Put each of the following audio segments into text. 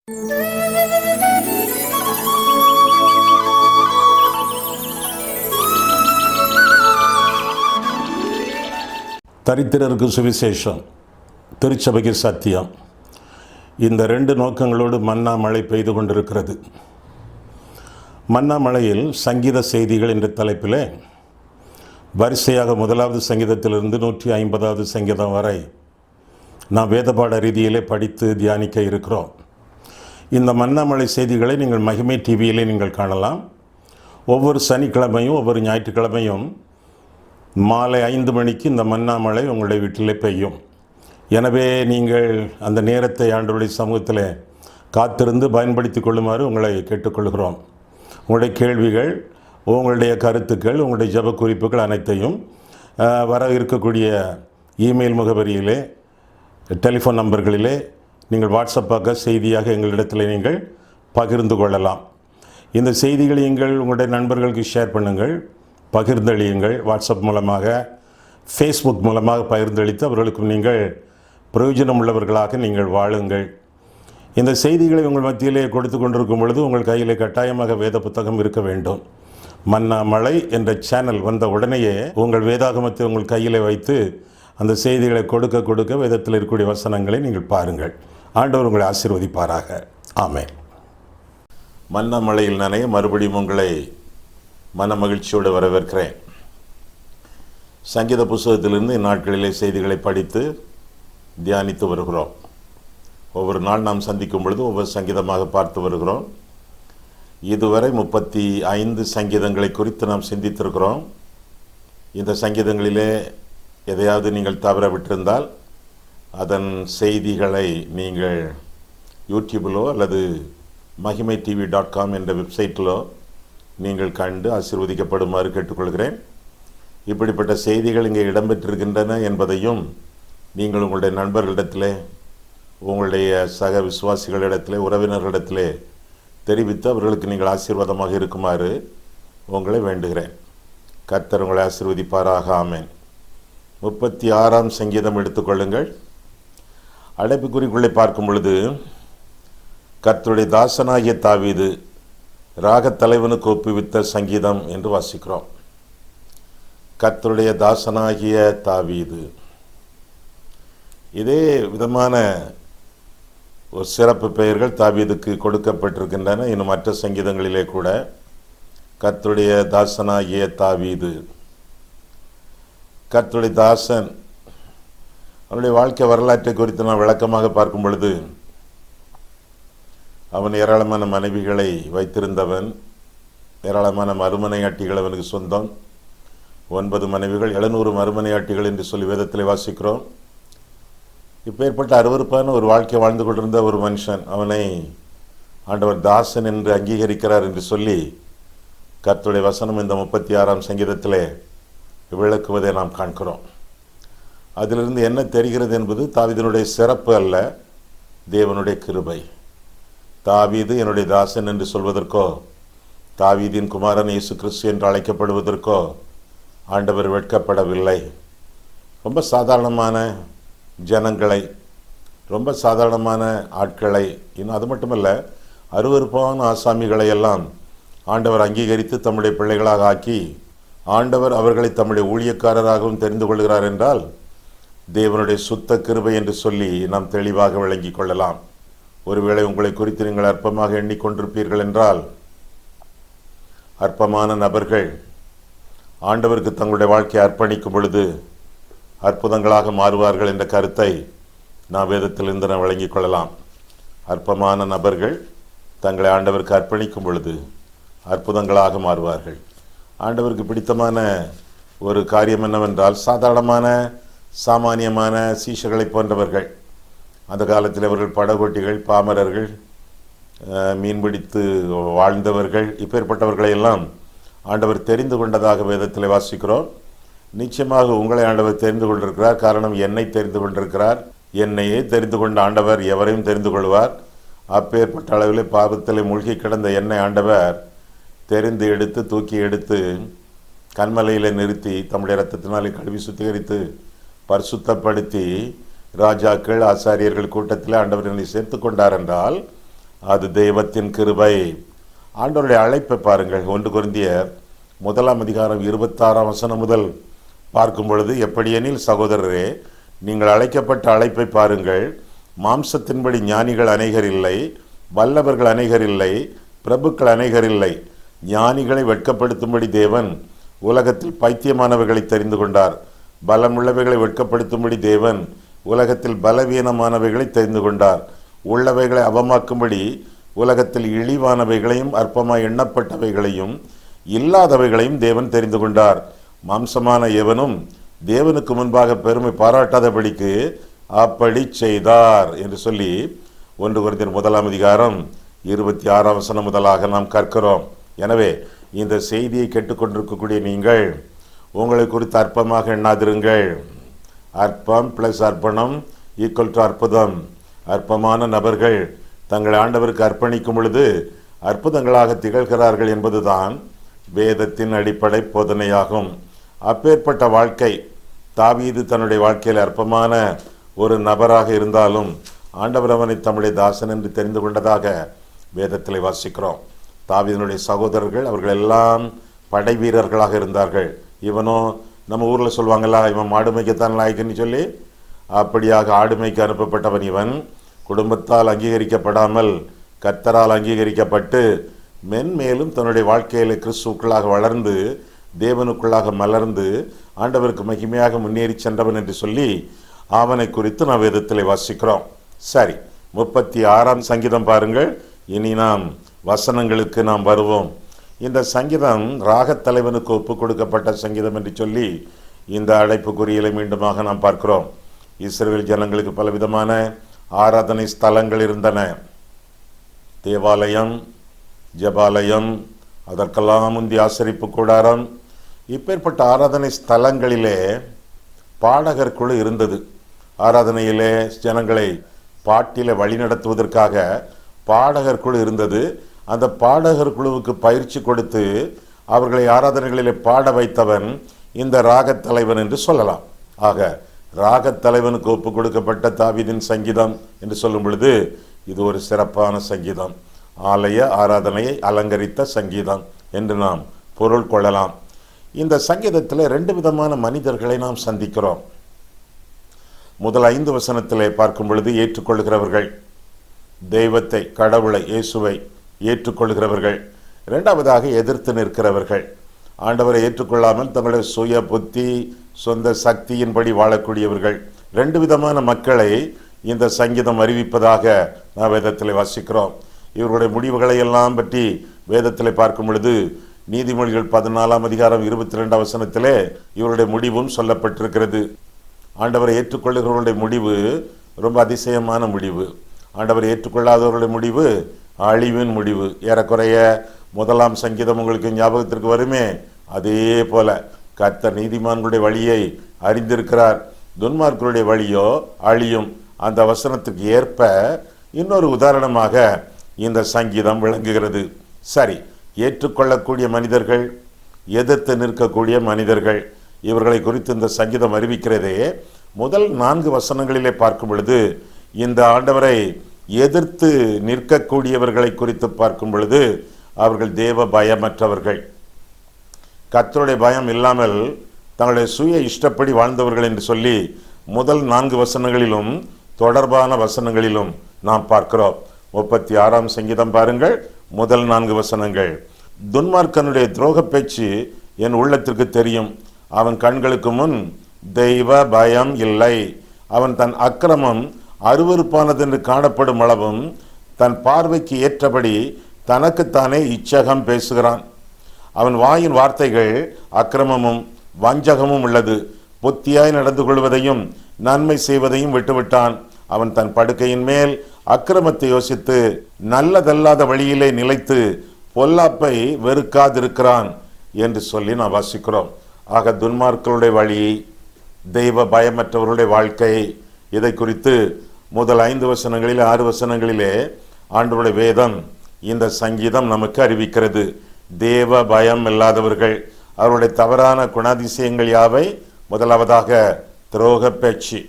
தரித்திரருக்கு சுவிசேஷம், திருச்சபைக்கு சத்தியம். இந்த ரெண்டு நோக்கங்களோடு மன்னா மழை பெய்து கொண்டிருக்கிறது. மன்னா மழையில் சங்கீத செய்திகள் என்ற தலைப்பில் வரிசையாக 1வது சங்கீதத்திலிருந்து 150வது சங்கீதம் வரை நாம் வேதபாட ரீதியிலே படித்து தியானிக்க இருக்கிறோம். இந்த மன்னா மழை செய்திகளை நீங்கள் மகிமை டிவியிலே நீங்கள் காணலாம். ஒவ்வொரு சனிக்கிழமையும் ஒவ்வொரு ஞாயிற்றுக்கிழமையும் மாலை 5 மணிக்கு இந்த மன்னா மழை உங்களுடைய வீட்டிலே பெய்யும். எனவே நீங்கள் அந்த நேரத்தை ஆண்டவருடைய சமூகத்தில் காத்திருந்து பயன்படுத்தி கொள்ளுமாறு உங்களை கேட்டுக்கொள்கிறோம். உங்களுடைய கேள்விகள், உங்களுடைய கருத்துக்கள், உங்களுடைய ஜெப குறிப்புகள் அனைத்தையும் வர இருக்கக்கூடிய இமெயில் முகவரியிலே, டெலிஃபோன் நம்பர்களிலே நீங்கள் வாட்ஸ்அப்பாக செய்தியாக எங்களிடத்தில் நீங்கள் பகிர்ந்து கொள்ளலாம். இந்த செய்திகளை நீங்கள் உங்களுடைய நண்பர்களுக்கு ஷேர் பண்ணுங்கள், பகிர்ந்தளியுங்கள். வாட்ஸ்அப் மூலமாக, ஃபேஸ்புக் மூலமாக பகிர்ந்தளித்து அவர்களுக்கும் நீங்கள் பிரயோஜனம் உள்ளவர்களாக நீங்கள் வாழுங்கள். இந்த செய்திகளை உங்கள் மத்தியிலே கொடுத்து கொண்டிருக்கும் பொழுது உங்கள் கையிலே கட்டாயமாக வேத புத்தகம் இருக்க வேண்டும். மன்னா மழை என்ற சேனல் வந்த உடனேயே உங்கள் வேதாகமத்தை உங்கள் கையிலே வைத்து அந்த செய்திகளை கொடுக்க கொடுக்க வேதத்தில் இருக்கக்கூடிய வசனங்களை நீங்கள் பாருங்கள். ஆண்டவர் உங்களை ஆசீர்வதிப்பாராக. ஆமென். மன்னா மழையில் நனைய மறுபடியும் உங்களை மன மகிழ்ச்சியோடு வரவேற்கிறேன். சங்கீத புஸ்தகத்திலிருந்து இந்நாட்களிலே செய்திகளை படித்து தியானித்து வருகிறோம். ஒவ்வொரு நாள் நாம் சந்திக்கும் பொழுது ஒவ்வொரு சங்கீதமாக பார்த்து வருகிறோம். இதுவரை 35 சங்கீதங்களை குறித்து நாம் சிந்தித்திருக்கிறோம். இந்த சங்கீதங்களிலே எதையாவது நீங்கள் தவற விட்டிருந்தால் அதன் செய்திகளை நீங்கள் யூடியூபிலோ அல்லது மகிமை tv.com என்ற வெப்சைட்டிலோ நீங்கள் கண்டு ஆசீர்வதிக்கப்படுமாறு கேட்டுக்கொள்கிறேன். இப்படிப்பட்ட செய்திகள் இங்கே இடம்பெற்றிருக்கின்றன என்பதையும் நீங்கள் உங்களுடைய நண்பர்களிடத்திலே, உங்களுடைய சக விசுவாசிகளிடத்திலே, உறவினர்களிடத்திலே தெரிவித்து அவர்களுக்கு நீங்கள் ஆசீர்வாதமாக இருக்குமாறு உங்களை வேண்டுகிறேன். கர்த்தர் உங்களை ஆசீர்வதிப்பாராக. ஆமென். 36ஆம் சங்கீதம் எடுத்துக்கொள்ளுங்கள். அடைப்புக்குறிக்குள்ளே பார்க்கும் பொழுது கர்த்தருடைய தாசனாகிய தாவீது ராகத்தலைவனுக்கு ஒப்புவித்த சங்கீதம் என்று வாசிக்கிறோம். கர்த்தருடைய தாசனாகிய தாவீது. இதே விதமான ஒரு சிறப்பு பெயர்கள் தாவீதுக்கு கொடுக்கப்பட்டிருக்கின்றன. இன்னும் மற்ற சங்கீதங்களிலே கூட கர்த்தருடைய தாசனாகிய தாவீது, கர்த்தருடைய தாசன். அவனுடைய வாழ்க்கை வரலாற்றை குறித்து நான் விளக்கமாக பார்க்கும் பொழுது அவன் ஏராளமான மனைவிகளை வைத்திருந்தவன். ஏராளமான மறுமனையாட்டிகள் அவனுக்கு சொந்தம். 9 மனைவிகள், 700 மறுமனையாட்டிகள் என்று சொல்லி வேதத்தில் வாசிக்கிறோம். இப்பேற்பட்ட அருவருப்பான ஒரு வாழ்க்கை வாழ்ந்து கொண்டிருந்த ஒரு மனுஷன், அவனை ஆண்டவர் தாசன் என்று அங்கீகரிக்கிறார் என்று சொல்லி கர்த்தருடைய வசனம் இந்த 36ஆம் சங்கீதத்திலே விளக்குவதை நாம் காண்கிறோம். அதிலிருந்து என்ன தெரிகிறது என்பது தாவீதினுடைய சிறப்பு அல்ல, தேவனுடைய கிருபை. தாவீது என்னுடைய தாசன் என்று சொல்வதற்கோ, தாவீதின் குமாரன் இயேசு கிறிஸ்து என்று அழைக்கப்படுவதற்கோ ஆண்டவர் வெட்கப்படவில்லை. ரொம்ப சாதாரணமான ஜனங்களை, ரொம்ப சாதாரணமான ஆட்களை, இன்னும் அது மட்டுமல்ல, அருவருப்பான ஆசாமிகளை எல்லாம் ஆண்டவர் அங்கீகரித்து தம்முடைய பிள்ளைகளாக ஆக்கி ஆண்டவர் அவர்களை தம்முடைய ஊழியக்காரராகவும் தெரிந்து கொள்கிறார் என்றால் தேவனுடைய சுத்த கிருபை என்று சொல்லி நாம் தெளிவாக விளங்கிக் கொள்ளலாம். ஒருவேளை உங்களை குறித்து நீங்கள் அற்பமாக எண்ணிக்கொண்டிருப்பீர்கள் என்றால், அற்பமான நபர்கள் ஆண்டவருக்கு தங்களுடைய வாழ்க்கையை அர்ப்பணிக்கும் பொழுது அற்புதங்களாக மாறுவார்கள் என்ற கருத்தை நாம் வேதத்திலிருந்து நாம் விளங்கிக் கொள்ளலாம். அற்பமான நபர்கள் தங்களை ஆண்டவருக்கு அர்ப்பணிக்கும் பொழுது அற்புதங்களாக மாறுவார்கள். ஆண்டவருக்கு பிடித்தமான ஒரு காரியம் என்னவென்றால், சாதாரணமான சாமானியமான சீஷர்களை போன்றவர்கள். அந்த காலத்தில் அவர்கள் படகோட்டிகள், பாமரர்கள், மீன்பிடித்து வாழ்ந்தவர்கள், இப்பேற்பட்டவர்களை எல்லாம் ஆண்டவர் தெரிந்து கொண்டதாக வேதத்தில் வாசிக்கிறோம். நிச்சயமாக உங்களை ஆண்டவர் தெரிந்து கொண்டிருக்கிறார். காரணம், என்னை தெரிந்து கொண்டிருக்கிறார். என்னையே தெரிந்து கொண்ட ஆண்டவர் எவரையும் தெரிந்து கொள்வார். அப்பேற்பட்ட அளவிலே பாவத்தில் மூழ்கி கிடந்த என்னை ஆண்டவர் தெரிந்து எடுத்து, தூக்கி எடுத்து, கண்மலையில் நிறுத்தி, தம்முடைய இரத்தத்தினாலே கழுவி சுத்திகரித்து பரிசுத்தப்படுத்தி ராஜாக்கள், ஆசாரியர்கள் கூட்டத்தில் ஆண்டவர் என்னை சேர்த்து கொண்டார் என்றால் அது தெய்வத்தின் கிருபை. ஆண்டவருடைய அழைப்பை பாருங்கள். 1 கொரிந்தியர் 1:26 முதல் பார்க்கும் பொழுது, எப்படியெனில் சகோதரரே, நீங்கள் அழைக்கப்பட்ட அழைப்பை பாருங்கள். மாம்சத்தின்படி ஞானிகள் அநேகர் இல்லை, வல்லவர்கள் அநேகர் இல்லை, பிரபுக்கள் அநேகர் இல்லை. ஞானிகளை வெட்கப்படுத்தும்படி தேவன் உலகத்தில் பைத்தியமானவர்களை தெரிந்து கொண்டார். பலமுள்ளவைகளை வெட்கப்படுத்தும்படி தேவன் உலகத்தில் பலவீனமானவைகளை தெரிந்து கொண்டார். உள்ளவைகளை அவமாக்கும்படி உலகத்தில் இழிவானவைகளையும் அற்பமாய் எண்ணப்பட்டவைகளையும் இல்லாதவைகளையும் தேவன் தெரிந்து கொண்டார். மாம்சமான எவனும் தேவனுக்கு முன்பாக பெருமை பாராட்டாதபடிக்கு அப்படி செய்தார் என்று சொல்லி 1 கொரிந்தியர் 1:26 முதலாக நாம் கற்கிறோம். எனவே இந்த செய்தியை கேட்டுக்கொண்டிருக்கக்கூடிய நீங்கள் உங்களை குறித்து அற்பமாக எண்ணாதிருங்கள். அற்பம் ப்ளஸ் அர்ப்பணம் ஈக்குவல் டு அற்புதம். அற்பமான நபர்கள் தங்களை ஆண்டவருக்கு அர்ப்பணிக்கும் பொழுது அற்புதங்களாக திகழ்கிறார்கள் என்பதுதான் வேதத்தின் அடிப்படை போதனையாகும். அப்பேற்பட்ட வாழ்க்கை தாவீது தன்னுடைய வாழ்க்கையில் அற்பமான ஒரு நபராக இருந்தாலும் ஆண்டவர் அவனை தம்முடைய தாசன் என்று தெரிந்து கொண்டதாக வேதத்தில் வாசிக்கிறோம். தாவீதினுடைய சகோதரர்கள் அவர்கள் எல்லாம் படை வீரர்களாக இருந்தார்கள். இவனோ நம்ம ஊரில் சொல்லுவாங்கள்ல, இவன் மாடு மேய்க்கத்தான் லாய்க்குன்னு சொல்லி, அப்படியாக ஆடு மேய்க்க அனுப்பப்பட்டவன் இவன். குடும்பத்தால் அங்கீகரிக்கப்படாமல் கர்த்தரால் அங்கீகரிக்கப்பட்டு மென்மேலும் தன்னுடைய வாழ்க்கையில் கிறிஸ்துவுக்குள்ளாக வளர்ந்து தேவனுக்குள்ளாக மலர்ந்து ஆண்டவருக்கு மகிமையாக முன்னேறி சென்றவன் என்று சொல்லி அவனை குறித்து நாம் வேதத்தில் வாசிக்கிறோம். சரி, 36ஆம் சங்கீதம் பாருங்கள். இனி நாம் வசனங்களுக்கு நாம் வருவோம். இந்த சங்கீதம் ராகத்தலைவனுக்கு ஒப்பு கொடுக்கப்பட்ட சங்கீதம் என்று சொல்லி இந்த அழைப்புக்குறியலை மீண்டுமாக நாம் பார்க்கிறோம். இஸ்ரவேல் ஜனங்களுக்கு பலவிதமான ஆராதனை ஸ்தலங்கள் இருந்தன. தேவாலயம், ஜெபாலயம், அதற்கெல்லாம் முந்தி ஆசரிப்பு கூடாரம். இப்பேற்பட்ட ஆராதனை ஸ்தலங்களிலே பாடகர் குழு இருந்தது. ஆராதனையிலே ஜனங்களை பாட்டில வழிநடத்துவதற்காக பாடகர் குழு இருந்தது. அந்த பாடகர் குழுவுக்கு பயிற்சி கொடுத்து அவர்களை ஆராதனைகளிலே பாட வைத்தவன் இந்த ராகத்தலைவன் என்று சொல்லலாம். ஆக ராகத்தலைவனுக்கு ஒப்பு கொடுக்கப்பட்ட தாவீதின் சங்கீதம் என்று சொல்லும் பொழுது இது ஒரு சிறப்பான சங்கீதம். ஆலய ஆராதனையை அலங்கரித்த சங்கீதம் என்று நாம் பொருள் கொள்ளலாம். இந்த சங்கீதத்தில் 2 விதமான மனிதர்களை நாம் சந்திக்கிறோம். முதல் 5 வசனத்திலே பார்க்கும் பொழுது ஏற்றுக்கொள்கிறவர்கள், தெய்வத்தை, கடவுளை, இயேசுவை ஏற்றுக்கொள்கிறவர்கள். 2வதாக எதிர்த்து நிற்கிறவர்கள், ஆண்டவரை ஏற்றுக்கொள்ளாமல் தங்களுடைய சுய புத்தி சொந்த சக்தியின்படி வாழக்கூடியவர்கள். 2 விதமான மக்களை இந்த சங்கீதம் அறிவிப்பதாக நாம் வேதத்தில் வாசிக்கிறோம். இவர்களுடைய முடிவுகளை எல்லாம் பற்றி வேதத்தில் பார்க்கும் பொழுது நீதிமொழிகள் 14ஆம் அதிகாரம் 22ஆம் வசனத்திலே இவருடைய முடிவும் சொல்லப்பட்டிருக்கிறது. ஆண்டவரை ஏற்றுக்கொள்ளுகிறவர்களுடைய முடிவு ரொம்ப அதிசயமான முடிவு. ஆண்டவரை ஏற்றுக்கொள்ளாதவர்களுடைய முடிவு அழிவின் முடிவு. ஏறக்குறைய 1ஆம் சங்கீதம் உங்களுக்கு ஞாபகத்திற்கு வருமே. அதே போல கர்த்தர் நீதிமான்களுடைய வழியை அறிந்திருக்கிறார், துன்மார்க்கருடைய வழியோ அழியும். அந்த வசனத்துக்கு ஏற்ப இன்னொரு உதாரணமாக இந்த சங்கீதம் விளங்குகிறது. சரி, ஏற்றுக்கொள்ளக்கூடிய மனிதர்கள், எதிர்த்து நிற்கக்கூடிய மனிதர்கள், இவர்களை குறித்து இந்த சங்கீதம் அறிவிக்கிறதே. முதல் 4 வசனங்களிலே பார்க்கும் பொழுது இந்த ஆண்டவரை எதிர்த்து நிற்கக்கூடியவர்களை குறித்து பார்க்கும் பொழுது அவர்கள் தேவ பயமற்றவர்கள், கர்த்தருடைய பயம் இல்லாமல் தங்களுடைய சுய இஷ்டப்படி வாழ்ந்தவர்கள் என்று சொல்லி முதல் 4 வசனங்களிலும் தொடர்பான வசனங்களிலும் நாம் பார்க்கிறோம். 36ஆம் சங்கீதம் பாருங்கள், முதல் 4 வசனங்கள். துன்மார்க்கனுடைய துரோக பேச்சு என் உள்ளத்திற்கு தெரியும். அவன் கண்களுக்கு முன் தெய்வ பயம் இல்லை. அவன் தன் அக்கிரமம் அருவருப்பானதென்று காணப்படும் அளவும் தன் பார்வைக்கு ஏற்றபடி தனக்குத்தானே இச்சகம் பேசுகிறான். அவன் வாயின் வார்த்தைகள் அக்கிரமமும் வஞ்சகமும் உள்ளது. புத்தியாய் நடந்து கொள்வதையும் நன்மை செய்வதையும் விட்டுவிட்டான். அவன் தன் படுக்கையின் மேல் அக்கிரமத்தை யோசித்து நல்லதல்லாத வழியிலே நிலைத்து பொல்லாப்பை வெறுக்காதிருக்கிறான் என்று சொல்லி நாம் வாசிக்கிறோம். ஆக துன்மார்க்கருடைய வழி, தெய்வ பயமற்றவருடைய வாழ்க்கை, இதை குறித்து முதல் 5 வசனங்களில் 6 வசனங்களிலே ஆண்டவருடைய வேதம் இந்த சங்கீதம் நமக்கு அறிவிக்கிறது. தேவ பயம் இல்லாதவர்கள், அவருடைய தவறான குணாதிசயங்கள் யாவை? முதலாவதாக துரோக பேச்சு.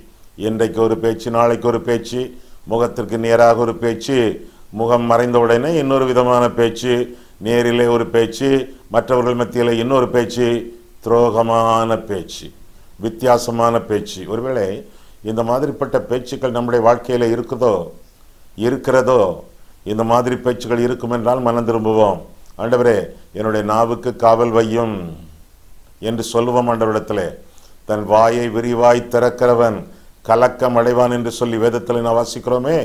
இன்றைக்கு ஒரு பேச்சு, நாளைக்கு ஒரு பேச்சு, முகத்திற்கு நேராக ஒரு பேச்சு, முகம் மறைந்த உடனே இன்னொரு விதமான பேச்சு, நேரிலே ஒரு பேச்சு, மற்றவர்கள் மத்தியில் இன்னொரு பேச்சு, துரோகமான பேச்சு, வித்தியாசமான பேச்சு. ஒருவேளை இந்த மாதிரிப்பட்ட பேச்சுக்கள் நம்முடைய வாழ்க்கையில் இருக்கிறதோ இந்த மாதிரி பேச்சுக்கள் இருக்கும் என்றால் மனம் திரும்புவோம். ஆண்டவரே, என்னுடைய நாவுக்கு காவல் வையும் என்று சொல்லுவோம். ஆண்டவரிடத்தில் தன் வாயை விரிவாய் திறக்கிறவன் கலக்கம் அடைவான் என்று சொல்லி வேதத்தில் நான் வாசிக்கிறோமே.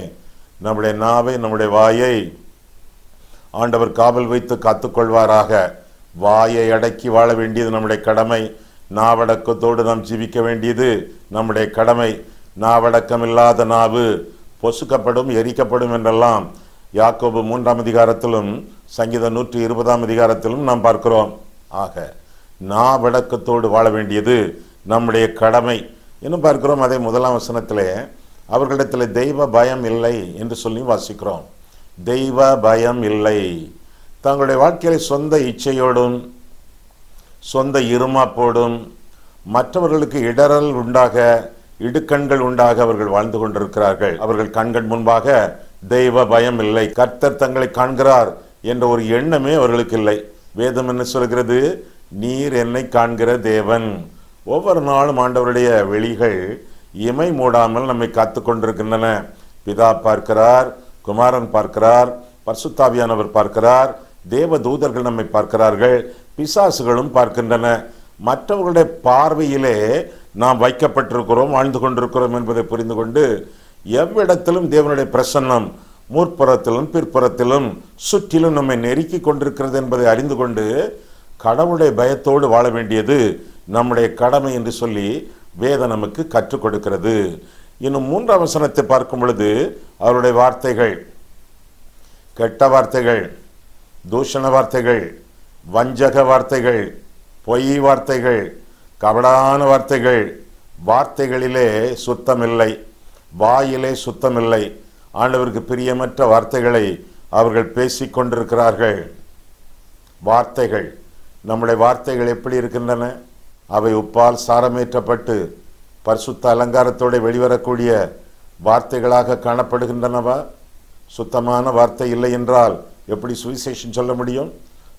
நம்முடைய நாவை, நம்முடைய வாயை ஆண்டவர் காவல் வைத்து காத்துக்கொள்வாராக. வாயை அடக்கி வாழ வேண்டியது நம்முடைய கடமை. நாவடக்கத்தோடு நாம் ஜீவிக்க வேண்டியது நம்முடைய கடமை. நாவடக்கம் இல்லாத நாவு பொசுக்கப்படும், எரிக்கப்படும் என்றெல்லாம் யாக்கோபு 3ஆம் அதிகாரத்திலும் சங்கீதம் 120ஆம் அதிகாரத்திலும் நாம் பார்க்கிறோம். ஆக நாவடக்கத்தோடு வாழ வேண்டியது நம்முடைய கடமை. இன்னும் பார்க்கிறோம், அதே 1ஆம் வசனத்திலே அவர்களிடத்தில் தெய்வ பயம் இல்லை என்று சொல்லி வாசிக்கிறோம். தெய்வ பயம் இல்லை. தங்களுடைய வாழ்க்கையில சொந்த இச்சையோடும் சொந்த இருமாப்போடும் மற்றவர்களுக்கு இடரல் உண்டாக, இடுக்கண்கள் உண்டாக அவர்கள் வாழ்ந்து கொண்டிருக்கிறார்கள். அவர்கள் கண்கள் முன்பாக தெய்வ பயம் இல்லை. கர்த்தர் தங்களை காண்கிறார் என்ற ஒரு எண்ணமே அவர்களுக்கு இல்லை. வேதம் என்ன சொல்கிறது? நீர் என்னை காண்கிற தேவன். ஒவ்வொரு நாளும் ஆண்டவருடைய வெளிகள் இமை மூடாமல் நம்மை காத்து கொண்டிருக்கின்றன. பிதா பார்க்கிறார், குமாரன் பார்க்கிறார், பரிசுத்தாவியானவர் பார்க்கிறார், தேவ தூதர்கள் நம்மை பார்க்கிறார்கள், பிசாசுகளும் பார்க்கின்றன. மற்றவர்களுடைய பார்வையிலே நாம் வைக்கப்பட்டிருக்கிறோம், வாழ்ந்து கொண்டிருக்கிறோம் என்பதை புரிந்து கொண்டு எவ்விடத்திலும் தேவனுடைய பிரசன்னம் முற்புறத்திலும் பிற்புறத்திலும் சுற்றிலும் நம்மை நெருக்கி கொண்டிருக்கிறது என்பதை அறிந்து கொண்டு கடவுளுடைய பயத்தோடு வாழ வேண்டியது நம்முடைய கடமை என்று சொல்லி வேதம் நமக்கு கற்றுக் கொடுக்கிறது. இன்னும் 3ஆம் வசனத்தை பார்க்கும் பொழுது அவருடைய வார்த்தைகள், கெட்ட வார்த்தைகள், தூஷண வார்த்தைகள், வஞ்சக வார்த்தைகள், பொய் வார்த்தைகள், கபடான வார்த்தைகள், வார்த்தைகளிலே சுத்தமில்லை, வாயிலே சுத்தமில்லை. ஆண்டவருக்கு பிரியமற்ற வார்த்தைகளை அவர்கள் பேசிக் கொண்டிருக்கிறார்கள். வார்த்தைகள், நம்முடைய வார்த்தைகள் எப்படி இருக்கின்றன? அவை உப்பால் சாரமேற்றப்பட்டு பரிசுத்த அலங்காரத்தோடு வெளிவரக்கூடிய வார்த்தைகளாக காணப்படுகின்றனவா? சுத்தமான வார்த்தை இல்லை என்றால் எப்படி சுவிசேஷம் சொல்ல முடியும்?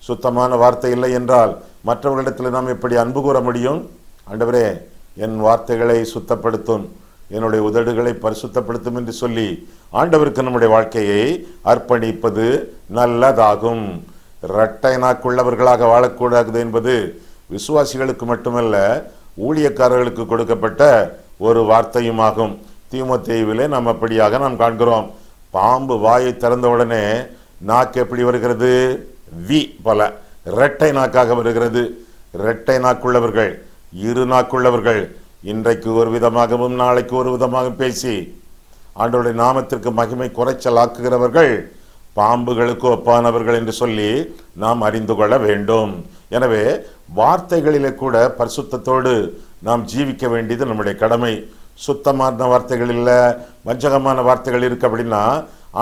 சுத்தமான வார்த்தை இல்லை என்றால் மற்றவர்களிடத்தில் நாம் எப்படி அன்பு கூற முடியும்? ஆண்டவரே, என் வார்த்தைகளை சுத்தப்படுத்தும், என்னுடைய உதடுகளை பரிசுத்தப்படுத்தும் என்று சொல்லி ஆண்டவருக்கு நம்முடைய வாழ்க்கையை அர்ப்பணிப்பது நல்லதாகும். இரட்டை நாக்குள்ளவர்களாக வாழக்கூடாது என்பது விசுவாசிகளுக்கு மட்டுமல்ல, ஊழியக்காரர்களுக்கு கொடுக்கப்பட்ட ஒரு வார்த்தையுமாகும். தீமோத்தேயுவிலே நாம் அப்படியாக நாம் காண்கிறோம். பாம்பு வாயை திறந்தவுடனே நாக்கு எப்படி வருகிறது? வி போல இரட்டை நாக்காக வருகிறது. இரட்டை நாக்குள்ளவர்கள், இரு நாக்குள்ளவர்கள் இன்றைக்கு ஒரு விதமாகவும் நாளைக்கு ஒரு விதமாகவும் பேசி ஆண்டவருடைய நாமத்திற்கு மகிமை குறைச்சல் ஆக்குகிறவர்கள் பாம்புகளுக்கு ஒப்பானவர்கள் என்று சொல்லி நாம் அறிந்து கொள்ள வேண்டும். எனவே வார்த்தைகளிலே கூட பரிசுத்தத்தோடு நாம் ஜீவிக்க வேண்டியது நம்முடைய கடமை. சுத்தமான வார்த்தைகள் இல்லை, வஞ்சகமான வார்த்தைகள் இருக்கு அப்படின்னா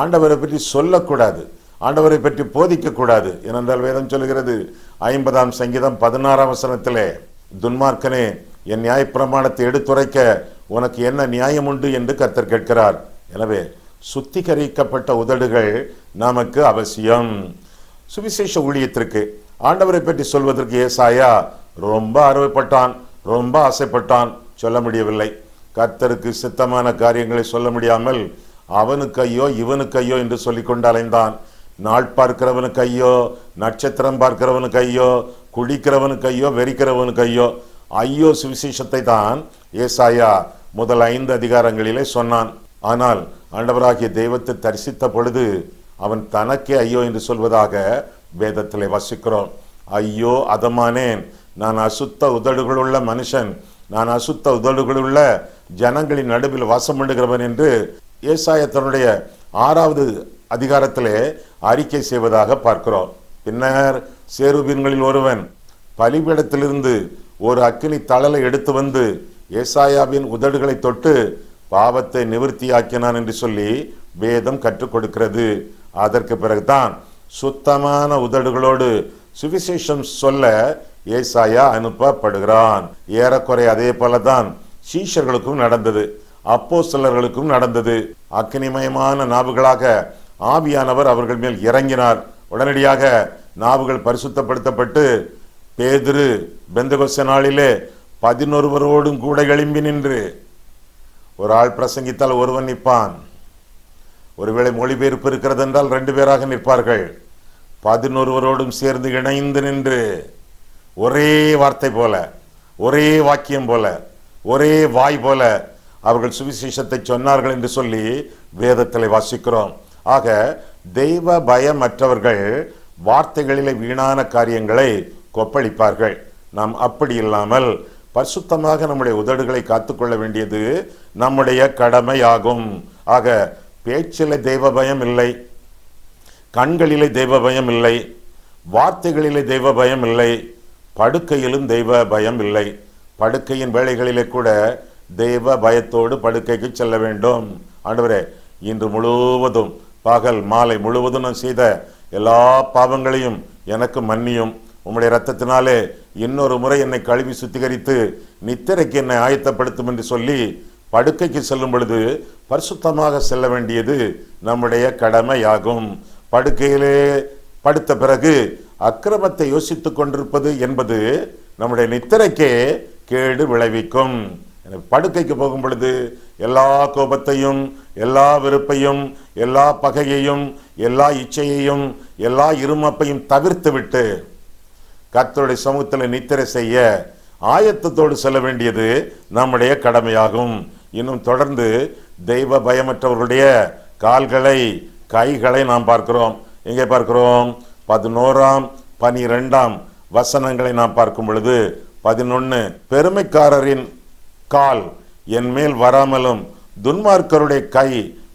ஆண்டவரை பற்றி சொல்லக்கூடாது, ஆண்டவரை பற்றி போதிக்கக்கூடாது. ஏனென்றால் வேதம் சொல்கிறது 50ஆம் சங்கீதம் 16ஆம் வசனத்திலே, துன்மார்க்கனே, என் நியாயப்பிரமாணத்தை எடுத்துரைக்க உனக்கு என்ன நியாயம் உண்டு என்று கர்த்தர் கேட்கிறார். எனவே சுத்திகரிக்கப்பட்ட உதடுகள் நமக்கு அவசியம். சுவிசேஷ ஊழியத்திற்கு ஆண்டவரை பற்றி சொல்வதற்கு ஏசாயா ரொம்ப ஆர்வப்பட்டான், ரொம்ப ஆசைப்பட்டான், சொல்ல முடியவில்லை. கர்த்தருக்கு சித்தமான காரியங்களை சொல்ல முடியாமல் அவனுக்கு ஐயோ இவனுக்கு ஐயோ என்று சொல்லிக்கொண்டு அலைந்தான். நாள் பார்க்கிறவனுக்கு ஐயோ, நட்சத்திரம் பார்க்கிறவனுக்கு ஐயோ, குடிக்கிறவனுக்கு ஐயோ, வெறிக்கிறவனுக்கு ஐயோ. ஐயோ சுவிசேஷத்தை தான் ஏசாயா முதல் 5 அதிகாரங்களிலே சொன்னான். ஆனால் ஆண்டவராகிய தெய்வத்தை தரிசித்த பொழுது அவன் தனக்கே ஐயோ என்று சொல்வதாக வேதத்திலே வசிக்கிறோம். ஐயோ அதமானேன், நான் அசுத்த உதடுகளுள்ள மனுஷன், நான் அசுத்த உதடுகளுள்ள ஜனங்களின் நடுவில் வாசம் பண்ணுகிறவன் என்று ஏசாயா தன்னுடைய 6வது அதிகாரத்திலே அறிக்கை செய்வதாக பார்க்கிறோம். பின்னர் சேருபீன்களில் ஒருவன் பலிபீடத்திலிருந்து ஒரு அக்கினி தழலை எடுத்து வந்து ஏசாயாவின் உதடுகளை தொட்டு பாவத்தை நிவர்த்தியாக்கினான் என்று சொல்லி வேதம் கற்றுக் கொடுக்கிறது. அதற்கு பிறகுதான் சுத்தமான உதடுகளோடு சுவிசேஷம் சொல்ல ஏசாயா அனுப்பப்படுகிறான். ஏறக்குறை அதே போலதான் சீஷர்களுக்கும் நடந்தது, அப்போஸ்தலர்களுக்கும் நடந்தது. அக்கினிமயமான நாவுகளாக ஆவியானவர் அவர்கள் மேல் இறங்கினார். உடனடியாக நாவுகள் பரிசுத்தப்படுத்தப்பட்டு பேதுரு பெந்தகோஸ்தே நாளிலே 11 கூட எழும்பி நின்று, ஒரு ஆள் பிரசங்கித்தால் ஒருவன் நிற்பான். ஒருவேளை மொழிபெயர்ப்பு இருக்கிறது என்றால் 2 பேராக நிற்பார்கள். 11 சேர்ந்து இணைந்து நின்று ஒரே வார்த்தை போல, ஒரே வாக்கியம் போல, ஒரே வாய் போல அவர்கள் சுவிசேஷத்தை சொன்னார்கள் என்று சொல்லி வேதத்தில் வாசிக்கிறோம். ஆக தெய்வ பயமற்றவர்கள் வார்த்தைகளிலே வீணான காரியங்களை கொப்பளிப்பார்கள். நாம் அப்படி இல்லாமல் பரிசுத்தமாக நம்முடைய உதடுகளை காத்துக்கொள்ள வேண்டியது நம்முடைய கடமையாகும். ஆக பேச்சிலே தெய்வ பயம் இல்லை, கண்களிலே தெய்வ பயம் இல்லை, வார்த்தைகளிலே தெய்வ பயம் இல்லை, படுக்கையிலும் தெய்வ பயம் இல்லை. படுக்கையின் வேளைகளிலே கூட தெய்வ பயத்தோடு படுக்கைக்கு செல்ல வேண்டும். ஆண்டவரே, இன்று முழுவதும் பகல் மாலை முழுவதும் நான் செய்த எல்லா பாவங்களையும் எனக்கு மன்னியும். உம்முடைய இரத்தத்தினாலே இன்னொரு முறை என்னை கழுவி சுத்திகரித்து நித்திரைக்கு என்னை ஆயத்தப்படுத்தும் என்று சொல்லி படுக்கைக்கு செல்லும் பொழுது பரிசுத்தமாக செல்ல வேண்டியது நம்முடைய கடமையாகும். படுக்கையிலே படுத்த பிறகு அக்கிரமத்தை யோசித்துக் கொண்டிருப்பது என்பது நம்முடைய நித்திரைக்கே கேடு விளைவிக்கும். படுக்கைக்கு போகும் பொழுது எல்லா கோபத்தையும், எல்லா வெறுப்பையும், எல்லா பகையையும், எல்லா இச்சையையும், எல்லா இருமப்பையும் தவிர்த்து விட்டு கர்த்தருடைய சமூகத்தில் நித்திரை செய்ய ஆயத்தத்தோடு செல்ல வேண்டியது நம்முடைய கடமையாகும். இன்னும் தொடர்ந்து தெய்வ பயமற்றவர்களுடைய கால்களை, கைகளை நாம் பார்க்கிறோம். எங்கே பார்க்கிறோம்? 11, 12 வசனங்களை நாம் பார்க்கும் பொழுது 11, பெருமைக்காரரின் கால் என் மேல் வராமலும் துன்மார்க்கருடைய கை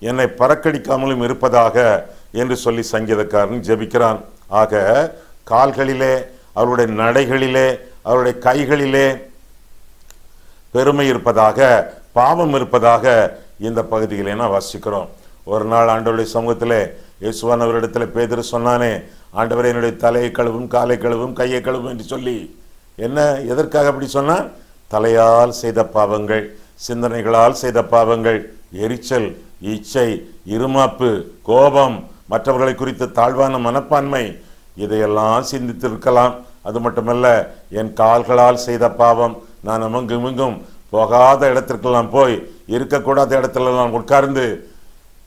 என்னை பறக்கடிக்காமலும் இருப்பதாக என்று சொல்லி சங்கீதக்காரன் ஜெபிக்கிறான். ஆக கால்களிலே, அவருடைய நடைகளிலே, அவருடைய கைகளிலே பெருமை இருப்பதாக, பாவம் இருப்பதாக இந்த பகுதியிலே நான் வாசிக்கிறோம். ஒரு நாள் ஆண்டவருடைய சமூகத்திலே இயேசுவானவரிடத்தில் பேதுரு சொன்னானே, ஆண்டவரே என்னுடைய தலையை கழுவும், காலை கழுவும், கையை கழுவும் என்று சொல்லி. என்ன, எதற்காக அப்படி சொன்னான்? தலையால் செய்த பாவங்கள், சிந்தனைகளால் செய்த பாவங்கள், எரிச்சல், இச்சை, இருமாப்பு, கோபம், மற்றவர்களை குறித்து தாழ்வான மனப்பான்மை, இதையெல்லாம் சிந்தித்திருக்கலாம். அது மட்டுமல்ல, என் கால்களால் செய்த பாவம், நான் அமங்குமிங்கும் போகாத இடத்திற்கெல்லாம் போய் இருக்கக்கூடாத இடத்துலலாம் உட்கார்ந்து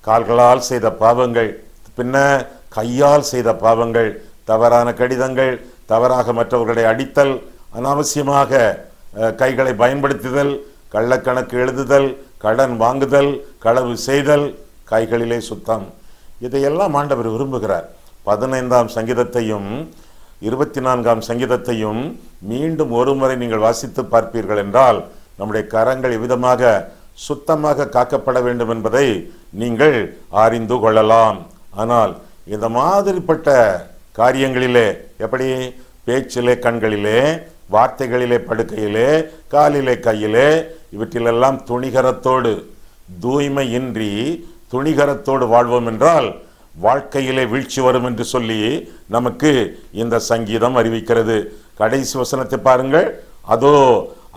கால்களால் செய்த பாவங்கள், பின்ன கையால் செய்த பாவங்கள், தவறான கடிதங்கள், தவறாக மற்றவர்களை அடித்தல், அனாவசியமாக கைகளை பயன்படுத்துதல், கள்ளக்கணக்கு எழுதுதல், கடன் வாங்குதல், களவு செய்தல், கைகளிலே சுத்தம். இதையெல்லாம் ஆண்டவர் விரும்புகிறார். 15ஆம் சங்கீதத்தையும் 24ஆம் சங்கீதத்தையும் மீண்டும் ஒரு முறை நீங்கள் வாசித்து பார்ப்பீர்கள் என்றால் நம்முடைய கரங்கள் எவ்விதமாக சுத்தமாக காக்கப்பட வேண்டும் என்பதை நீங்கள் அறிந்து கொள்ளலாம். ஆனால் இந்த மாதிரிப்பட்ட காரியங்களிலே, எப்படி பேச்சிலே, கண்களிலே, வார்த்தைகளிலே, படுக்கையிலே, காலிலே, கையிலே, இவற்றிலெல்லாம் துணிகரத்தோடு, தூய்மையின்றி துணிகரத்தோடு வாழ்வோம் என்றால் வாழ்க்கையிலே வீழ்ச்சி வரும் என்று சொல்லி நமக்கு இந்த சங்கீதம் அறிவிக்கிறது. கடைசி வசனத்தை பாருங்கள். அதோ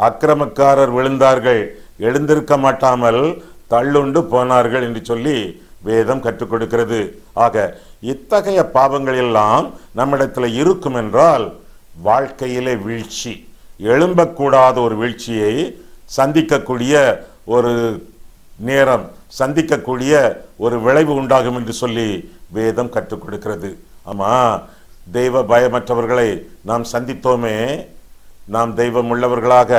அக்கிரமக்காரர் விழுந்தார்கள், எழுந்திருக்க மாட்டாமல் தள்ளுண்டு போனார்கள் என்று சொல்லி வேதம் கற்றுக் கொடுக்கிறது. ஆக இத்தகைய பாவங்கள் எல்லாம் நம்மிடத்தில் இருக்கும் என்றால் வாழ்க்கையிலே வீழ்ச்சி, எழும்பக்கூடாத ஒரு வீழ்ச்சியை சந்திக்கக்கூடிய ஒரு நேரம், சந்திக்கக்கூடிய ஒரு விளைவு உண்டாகும் என்று சொல்லி வேதம் கற்றுக் கொடுக்கிறது. ஆமா, தெய்வ பயமற்றவர்களை நாம் சந்தித்தோமே, நாம் தெய்வம் உள்ளவர்களாக,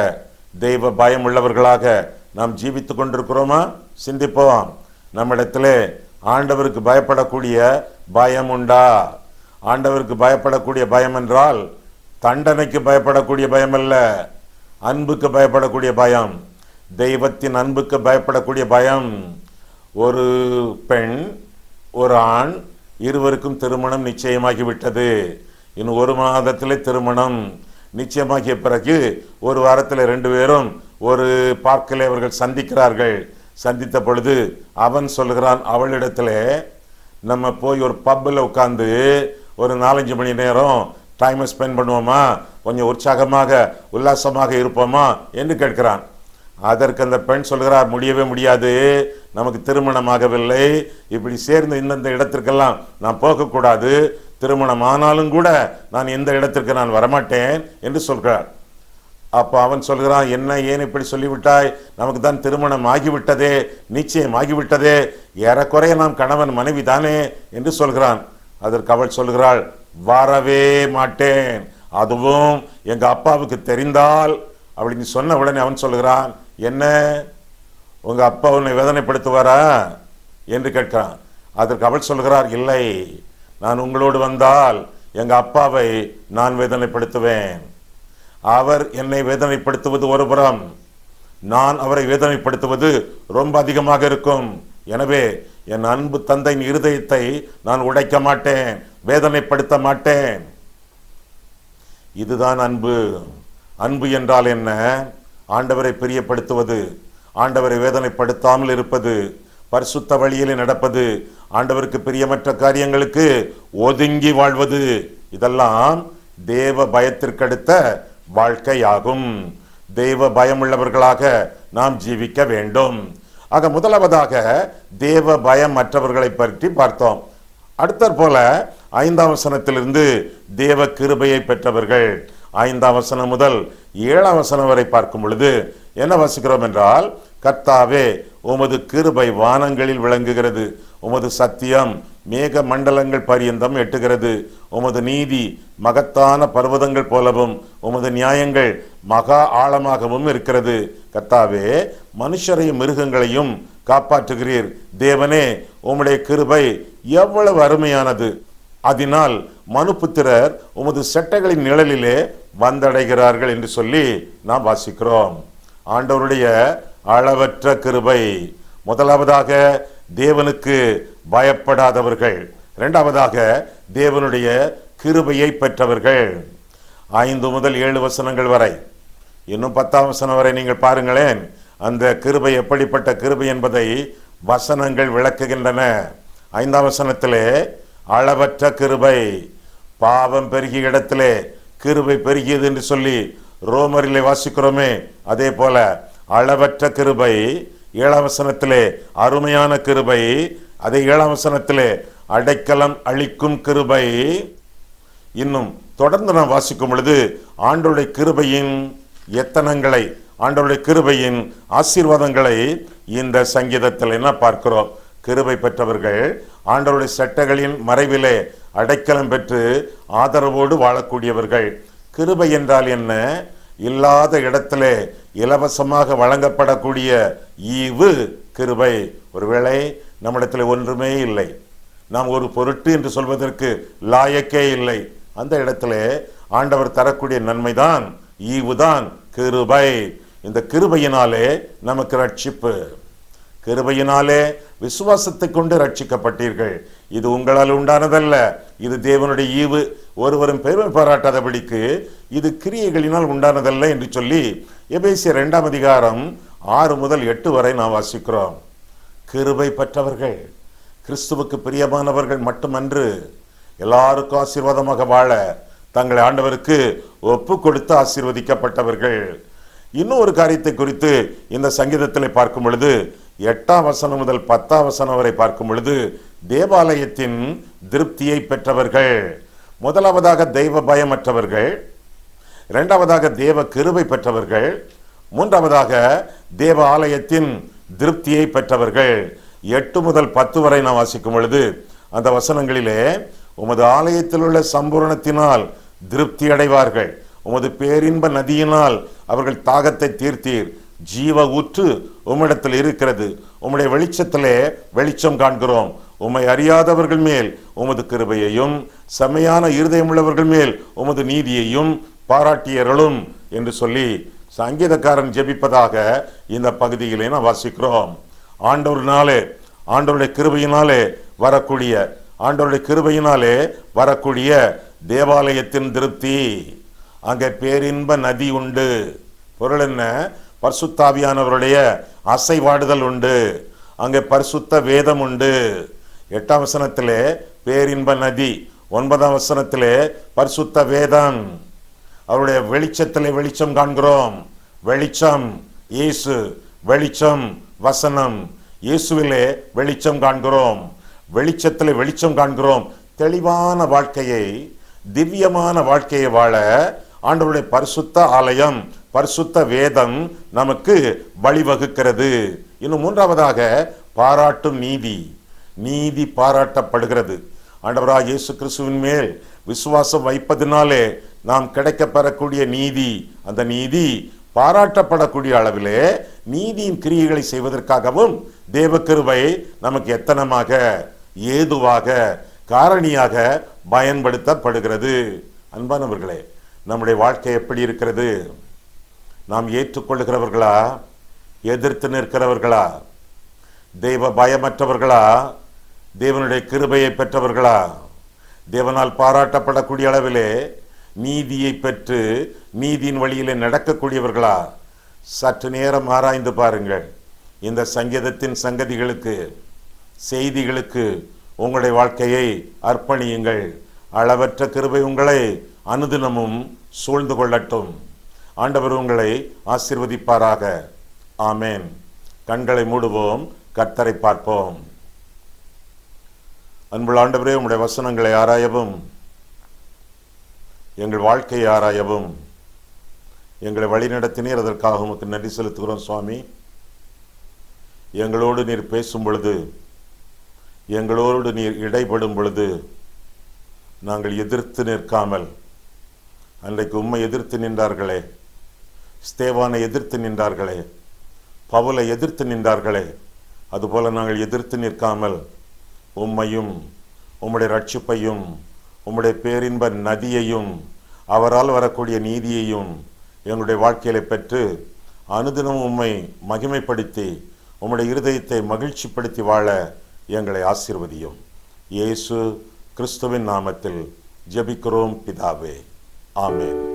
தெய்வ பயம் உள்ளவர்களாக நாம் ஜீவித்துக் கொண்டிருக்கிறோமா? சிந்திப்போம். நம்மிடத்திலே ஆண்டவருக்கு பயப்படக்கூடிய பயம் உண்டா? ஆண்டவருக்கு பயப்படக்கூடிய பயம் என்றால் தண்டனைக்கு பயப்படக்கூடிய பயம் அல்ல, அன்புக்கு பயப்படக்கூடிய பயம், தெய்வத்தின் அன்புக்கு பயப்படக்கூடிய பயம். ஒரு பெண், ஒரு ஆண், இருவருக்கும் திருமணம் நிச்சயமாகிவிட்டது. இன்னும் 1 மாதத்திலே திருமணம் நிச்சயமாகிய பிறகு 1 வாரத்தில் 2 பேரும் ஒரு பார்க்கிலே அவர்கள் சந்திக்கிறார்கள். சந்தித்த பொழுது அவன் சொல்கிறான் அவளிடத்திலே, நம்ம போய் ஒரு பப்பில் உட்கார்ந்து ஒரு 4-5 மணி நேரம் டைமை ஸ்பெண்ட் பண்ணுவோமா, கொஞ்சம் உற்சாகமாக உல்லாசமாக இருப்போமா என்று கேட்கிறான். அதற்கு அந்த பெண் சொல்கிறார், முடியவே முடியாது, நமக்கு திருமணமாகவில்லை, இப்படி சேர்ந்து இந்தந்த இடத்திற்கெல்லாம் நான் போகக்கூடாது, திருமணம் ஆனாலும் கூட நான் எந்த இடத்திற்கு நான் வரமாட்டேன் என்று சொல்கிறார். அப்போ அவன் சொல்கிறான், என்ன ஏன் இப்படி சொல்லிவிட்டாய், நமக்கு தான் திருமணம் ஆகிவிட்டதே, நிச்சயம் ஆகிவிட்டதே, ஏறக்குறைய நாம் கணவன் மனைவி தானே என்று சொல்கிறான். அதற்கு அவள் சொல்கிறாள், வரவே மாட்டேன், அதுவும் எங்க அப்பாவுக்கு தெரிந்தால் அப்படின்னு சொன்ன உடனே அவன் சொல்கிறான், என்ன உங்க அப்பா உன்னை வேதனைப்படுத்துவாரா என்று கேட்கிறான். அதற்கு அவள் சொல்கிறார், இல்லை, நான் உங்களோடு வந்தால் எங்க அப்பாவை நான் வேதனைப்படுத்துவேன். அவர் என்னை வேதனைப்படுத்துவது ஒரு புறம், நான் அவரை வேதனைப்படுத்துவது ரொம்ப அதிகமாக இருக்கும். எனவே என் அன்பு தந்தையின் இருதயத்தை நான் உடைக்க மாட்டேன், வேதனைப்படுத்த மாட்டேன். இதுதான் அன்பு. அன்பு என்றால் என்ன? ஆண்டவரை பிரியப்படுத்துவது, ஆண்டவரை வேதனைப்படுத்தாமல் இருப்பது, பரிசுத்த வழியிலே நடப்பது, ஆண்டவருக்கு பிரியமற்ற காரியங்களுக்கு ஒதுங்கி வாழ்வது, இதெல்லாம் தேவ பயத்திற்கடுத்த வாழ்க்கையாகும். தெய்வ பயமுள்ளவர்களாக நாம் ஜீவிக்க வேண்டும். ஆக முதலாவதாக தேவ பயம் மற்றவர்களை பற்றி பார்த்தோம். அடுத்த போல 5ஆம் வசனத்திலிருந்து தேவ கிருபையை பெற்றவர்கள், 5ஆம் வசனம் முதல் 7ஆம் வசனம் வரை பார்க்கும் பொழுது என்ன வாசிக்கிறோம் என்றால், கர்த்தாவே உமது கிருபை வானங்களில் விளங்குகிறது, உமது சத்தியம் மேக மண்டலங்கள் பரியந்தம் எட்டுகிறது, உமது நீதி மகத்தான பர்வதங்கள் போலவும் உமது நியாயங்கள் மகா ஆழமாகவும் இருக்கிறது. கர்த்தாவே மனுஷரையும் மிருகங்களையும் காப்பாற்றுகிறீர். தேவனே உம்முடைய கிருபை எவ்வளவு அருமையானது, அதனால் மனுபுத்திரர் உமது செட்டைகளின் நிழலிலே வந்தடைகிறார்கள் என்று சொல்லி நாம் வாசிக்கிறோம். ஆண்டவருடைய அளவற்ற கிருபை. முதலாவதாக தேவனுக்கு பயப்படாதவர்கள், இரண்டாவதாக தேவனுடைய கிருபையை பெற்றவர்கள். 5 முதல் 7 வசனங்கள் வரை, இன்னும் 10ஆம் வசனம் வரை நீங்கள் பாருங்களேன். அந்த கிருபை எப்படிப்பட்ட கிருபை என்பதை வசனங்கள் விளக்குகின்றன. 5ஆம் வசனத்திலே அளவற்ற கிருபை, பாவம் பெருகிய இடத்திலே கிருபை பெருகியது என்று சொல்லி ரோமரிலே வாசிக்கிறோமே, அதே போல அளவற்ற கிருபை. 7ஆம் வசனத்திலே அருமையான கிருபை, அதே 7ஆம் வசனத்திலே அடைக்கலம் அளிக்கும் கிருபை. இன்னும் தொடர்ந்து நாம் வாசிக்கும் பொழுது ஆண்டவருடைய கிருபையின் எத்தனங்களை, ஆண்டவருடைய கிருபையின் ஆசீர்வாதங்களை இந்த சங்கீதத்தில் என்ன பார்க்கிறோம். கிருபை பெற்றவர்கள் ஆண்டவருடைய சட்டங்களின் மறைவிலே அடைக்கலம் பெற்று ஆதரவோடு வாழக்கூடியவர்கள். கிருபை என்றால் என்ன? இல்லாத இடத்திலே இலவசமாக வழங்கப்படக்கூடிய ஈவு கிருபை. ஒருவேளை நம்மிடத்தில் ஒன்றுமே இல்லை, நாம் ஒரு பொருட்டு என்று சொல்வதற்கு லாயக்கே இல்லை, அந்த இடத்திலே ஆண்டவர் தரக்கூடிய நன்மைதான், ஈவுதான் கிருபை. இந்த கிருபையினாலே நமக்கு ரட்சிப்பு, கிருபையினாலே விசுவாசத்தை கொண்டு ரட்சிக்கப்பட்டீர்கள். இது உங்களால் உண்டானதல்ல, இது தேவனுடைய ஈவு, ஒருவரும் பெருமை பாராட்டாதபடிக்கு இது கிரியைகளினால் உண்டானதல்ல என்று சொல்லி எபேசியர் 2ஆம் அதிகாரம் 6 முதல் 8 வரை நாம் வாசிக்கிறோம். கிருபை பெற்றவர்கள் கிறிஸ்துவுக்கு பிரியமானவர்கள் மட்டுமன்று, எல்லாருக்கும் ஆசீர்வாதமாக வாழ தங்களை ஆண்டவருக்கு ஒப்பு கொடுத்து ஆசீர்வதிக்கப்பட்டவர்கள். இன்னும் ஒரு காரியத்தை குறித்து இந்த சங்கீதத்தில் பார்க்கும் பொழுது 8ஆம் வசனம் முதல் 10ஆம் வசனம் வரை பார்க்கும் பொழுது தேவாலயத்தின் திருப்தியை பெற்றவர்கள். முதலாவதாக தெய்வ பயமற்றவர்கள், இரண்டாவதாக தேவ கிருபை பெற்றவர்கள், மூன்றாவதாக தேவ ஆலயத்தின் திருப்தியை பெற்றவர்கள். 8 முதல் 10 வரை நாம் வாசிக்கும் பொழுது அந்த வசனங்களிலே, உமது ஆலயத்தில் உள்ள சம்பூரணத்தினால் திருப்தி அடைவார்கள், உமது பேரின்ப நதியினால் அவர்கள் தாகத்தை தீர்த்தீர், ஜீவ ஊற்று உம்மிடத்தில் இருக்கிறது, உம்முடைய வெளிச்சத்திலே வெளிச்சம் காண்கிறோம், உம்மை அறியாதவர்கள் மேல் உமது கிருபையையும் செம்மையான இருதயம் உள்ளவர்கள் மேல் உமது நீதியையும் பாராட்டியர்களும் என்று சொல்லி சங்கீதக்காரன் ஜெபிப்பதாக இந்த பகுதியிலே நாம் வாசிக்கிறோம். ஆண்டவரினாலே, ஆண்டவருடைய கிருபையினாலே வரக்கூடிய, ஆண்டவருடைய கிருபையினாலே வரக்கூடிய தேவாலயத்தின் திருப்தி. அங்கே பேரின்ப நதி உண்டு. பொருள் என்ன? பரிசுத்த ஆவியானவருடைய அசைவாடுதல் உண்டு. அங்கே பரிசுத்த வேதம் உண்டு. 8ஆம் வசனத்திலே பேரின்ப நதி, 9ஆம் வசனத்திலே பரிசுத்த வேதம். அவருடைய வெளிச்சத்திலே வெளிச்சம் காண்கிறோம். வெளிச்சம் இயேசு வெளிச்சம், வசனம். இயேசுவிலே வெளிச்சம் காண்கிறோம், வெளிச்சத்திலே வெளிச்சம் காண்கிறோம். தெளிவான வாழ்க்கையை, திவ்யமான வாழ்க்கையை வாழ ஆண்டவருடைய பரிசுத்த ஆலயம், பரிசுத்த வேதம் நமக்கு வழிவகுக்கிறது. இன்னும் மூன்றாவதாக பாராட்டும் நீதி. நீதி பாராட்டப்படுகிறது. ஆண்டவராக இயேசு கிறிஸ்துவின் மேல் விசுவாசம் வைப்பதினாலே நாம் கிடைக்க பெறக்கூடிய நீதி, அந்த நீதி பாராட்டப்படக்கூடிய அளவிலே நீதியின் கிரியைகளை செய்வதற்காகவும் தேவ கிருபை நமக்கு எத்தனமாக, ஏதுவாக, காரணியாக பயன்படுத்தப்படுகிறது. அன்பானவர்களே, நம்முடைய வாழ்க்கை எப்படி இருக்கிறது? நாம் ஏற்றுக்கொள்ளுகிறவர்களா, எதிர்த்து நிற்கிறவர்களா, தெய்வ பயமற்றவர்களா, தேவனுடைய கிருபையை பெற்றவர்களா, தேவனால் பாராட்டப்படக்கூடிய அளவிலே நீதியை பெற்று நீதியின் வழியிலே நடக்கக்கூடியவர்களா? சற்று நேரம் ஆராய்ந்து பாருங்கள். இந்த சங்கீதத்தின் சங்கதிகளுக்கு, செய்திகளுக்கு உங்களுடைய வாழ்க்கையை அர்ப்பணியுங்கள். அளவற்ற கிருபை உங்களை அனுதினமும் சூழ்ந்து கொள்ளட்டும். ஆண்டவர் உங்களை ஆசீர்வதிப்பாராக. ஆமேன். கண்களை மூடுவோம், கர்த்தரை பார்ப்போம். அன்புள்ள ஆண்டவரே, உம்முடைய வசனங்களை ஆராயவும், எங்கள் வாழ்க்கையை ஆராயவும் எங்களை வழிநடத்தினீர். அதற்காக உமக்கு நன்றி செலுத்துகிறோம் சுவாமி. எங்களோடு நீர் பேசும் பொழுது, எங்களோடு நீர் இடைப்படும் பொழுது நாங்கள் எதிர்த்து நிற்காமல், அன்றைக்கு உம்மை எதிர்த்து நின்றார்களே, ஸ்தேவானை எதிர்த்து நின்றார்களே, பவுலை எதிர்த்து நின்றார்களே, அதுபோல நாங்கள் எதிர்த்து நிற்காமல் உம்மையும், உம்முடைய ரட்சிப்பையும், உம்முடைய பேரின்ப நதியையும், அவரால் வரக்கூடிய நீதியையும் எங்களுடைய வாழ்க்கையில பெற்று அனுதினம் உம்மை மகிமைப்படுத்தி உம்முடைய இருதயத்தை மகிழ்ச்சிப்படுத்தி வாழ எங்களை ஆசீர்வதியும். இயேசு கிறிஸ்துவின் நாமத்தில் ஜெபிக்கிறோம் பிதாவே. ஆமென்.